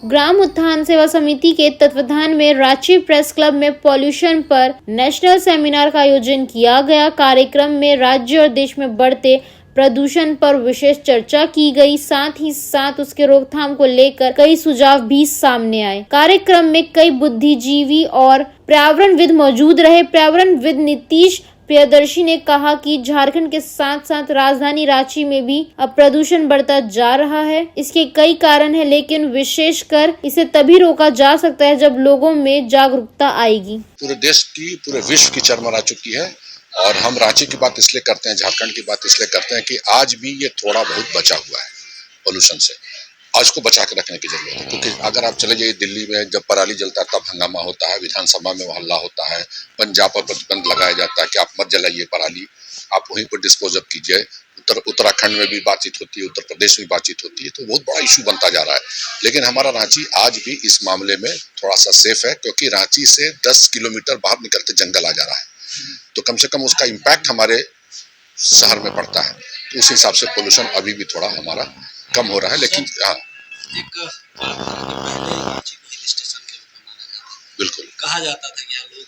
ग्राम उत्थान सेवा समिति के तत्वाधान में रांची प्रेस क्लब में पॉल्यूशन पर नेशनल सेमिनार का आयोजन किया गया। कार्यक्रम में राज्य और देश में बढ़ते प्रदूषण पर विशेष चर्चा की गई, साथ ही साथ उसके रोकथाम को लेकर कई सुझाव भी सामने आए। कार्यक्रम में कई बुद्धिजीवी और पर्यावरणविद मौजूद रहे। पर्यावरणविद नीतीश प्रियदर्शी ने कहा कि झारखंड के साथ साथ राजधानी रांची में भी अब प्रदूषण बढ़ता जा रहा है। इसके कई कारण हैं, लेकिन विशेषकर इसे तभी रोका जा सकता है जब लोगों में जागरूकता आएगी। पूरे देश की, पूरे विश्व की चरमरा चुकी है और हम रांची की बात इसलिए करते हैं, झारखंड की बात इसलिए करते हैं कि आज भी ये थोड़ा बहुत बचा हुआ है पोल्यूशन से। आज को बचा के रखने की जरूरत है, क्योंकि अगर आप चले जाइए दिल्ली में, जब पराली जलता है तब हंगामा होता है, विधानसभा में हल्ला होता है, पंजाब पर प्रतिबंध लगाया जाता है कि आप मत जलाइए पराली, आप वहीं पर डिस्पोज अप कीजिए। उत्तराखंड में भी बातचीत होती है, उत्तर प्रदेश में बातचीत होती है, तो बहुत बड़ा इशू बनता जा रहा है। लेकिन हमारा रांची आज भी इस मामले में थोड़ा सा सेफ है, क्योंकि रांची से 10 किलोमीटर बाहर निकलते जंगल आ जा रहा है, तो कम से कम उसका इम्पैक्ट हमारे शहर में पड़ता है। तो उस हिसाब से पोल्यूशन अभी भी थोड़ा हमारा कम हो रहा है। लेकिन हाँ, एक पहले रांची को हिल स्टेशन के रूप में माना जाता था। बिल्कुल कहा जाता था कि यहाँ लोग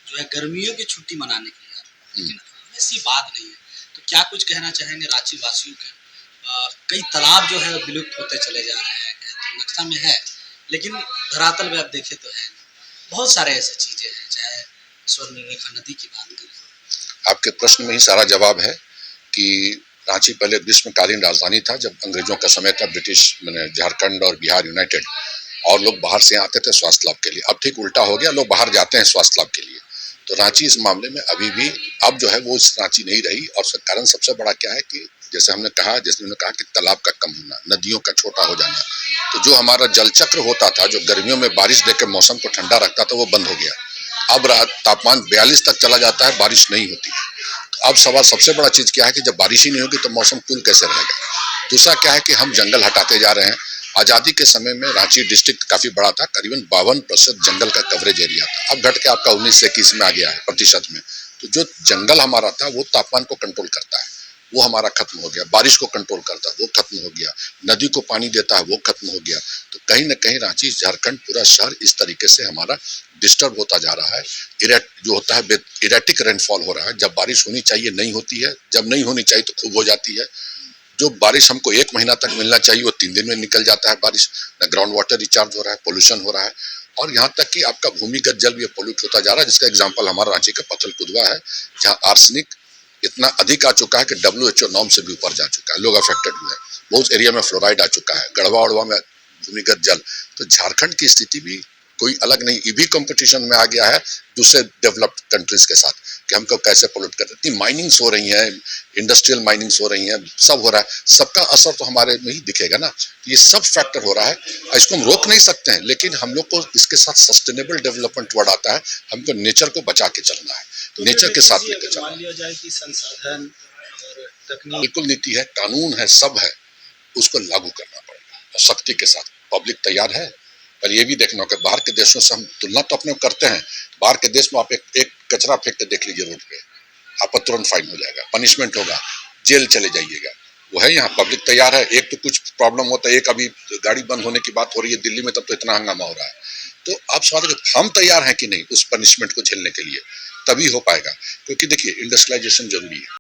जो है गर्मियों की छुट्टी मनाने के लिए आते हैं, लेकिन ऐसी बात नहीं है। तो क्या कुछ कहना चाहेंगे रांची वासियों के? कई तालाब जो है विलुप्त होते चले जा रहे हैं, तो नक्शा में है, लेकिन धरातल में आप देखें तो है नहीं। बहुत सारे ऐसे चीजें हैं, चाहे स्वर्णरेखा नदी की बात करें। आपके प्रश्न में ही सारा जवाब है कि रांची पहले ग्रीष्मकालीन राजधानी था, जब अंग्रेजों का समय था, ब्रिटिश मैंने झारखंड और बिहार यूनाइटेड, और लोग बाहर से आते थे स्वास्थ्य लाभ के लिए। अब ठीक उल्टा हो गया, लोग बाहर जाते हैं स्वास्थ्य लाभ के लिए। तो रांची इस मामले में अभी भी अब जो है वो रांची नहीं रही, और उसका कारण सबसे बड़ा क्या है कि जैसे उन्होंने कहा कि तालाब का कम होना, नदियों का छोटा हो जाना। तो जो हमारा जल चक्र होता था, जो गर्मियों में बारिश देकर मौसम को ठंडा रखता था, वो बंद हो गया। अब तापमान 42 तक चला जाता है, बारिश नहीं होती है। अब सवाल सबसे बड़ा चीज क्या है कि जब बारिश ही नहीं होगी तो मौसम कूल कैसे रहेगा। दूसरा क्या है कि हम जंगल हटाते जा रहे हैं। आजादी के समय में रांची डिस्ट्रिक्ट काफी बड़ा था, करीबन 52% जंगल का कवरेज एरिया था। अब घट के आपका 19 से 21 में आ गया है प्रतिशत में। तो जो जंगल हमारा था वो तापमान को कंट्रोल करता है, वो हमारा खत्म हो गया। बारिश को कंट्रोल करता है, वो खत्म हो गया। नदी को पानी देता है, वो खत्म हो गया। तो कहीं ना कहीं रांची, झारखंड, पूरा शहर इस तरीके से हमारा डिस्टर्ब होता जा रहा है। जो होता है इरेटिक रेनफॉल हो रहा है। जब बारिश होनी चाहिए नहीं होती है, जब नहीं होनी चाहिए तो खूब हो जाती है। जो बारिश हमको 1 महीना तक मिलना चाहिए वो 3 दिन में निकल जाता है बारिश। ग्राउंड वाटर रिचार्ज हो रहा है, पोल्यूशन हो रहा है, और यहाँ तक कि आपका भूमिगत जल भी पोल्यूट होता जा रहा है। जिसका एग्जाम्पल हमारा रांची का पथलकुदवा है, जहाँ आर्सेनिक इतना अधिक आ चुका है कि WHO नॉर्म से भी ऊपर जा चुका है। लोग अफेक्टेड हुए हैं, बहुत एरिया में फ्लोराइड आ चुका है, गढ़वा उड़वा में भूमिगत जल। तो झारखंड की स्थिति भी कोई अलग नहीं, ये भी कंपटीशन में आ गया है दूसरे डेवलप्ड कंट्रीज के साथ कि हमको कैसे पोल्यूट करते। इतनी माइनिंग्स हो रही हैं, इंडस्ट्रियल माइनिंग्स हो रही हैं, सब हो रहा है, सबका असर तो हमारे में ही दिखेगा ना। ये सब फैक्टर हो रहा है, इसको हम रोक नहीं सकते हैं, लेकिन हम लोग को इसके साथ सस्टेनेबल डेवलपमेंट वर्ड आता है, हमको नेचर को बचा के चलना है, तो नेचर के साथ लेकर चलना। मान लिया जाए कि संसाधन और तकनीक, बिल्कुल नीति है, कानून है, सब है, उसको लागू करना पड़ेगा और सख्ती के साथ। पब्लिक तैयार है, पर ये भी देखना होगा बाहर के देशों से हम तुलना तो अपने करते हैं। बाहर के देश में आप एक कचरा फेंक के देख लीजिए रोड पे, आपका तुरंत फाइन हो जाएगा, पनिशमेंट होगा, जेल चले जाइएगा। वो है यहाँ पब्लिक तैयार है। एक तो कुछ प्रॉब्लम होता है, एक अभी गाड़ी बंद होने की बात हो रही है दिल्ली में, तब तो इतना हंगामा हो रहा है। तो आप सवाल हम तैयार हैं कि नहीं उस पनिशमेंट को झेलने के लिए, तभी हो पाएगा। क्योंकि देखिए इंडस्ट्रियलाइजेशन जरूरी है।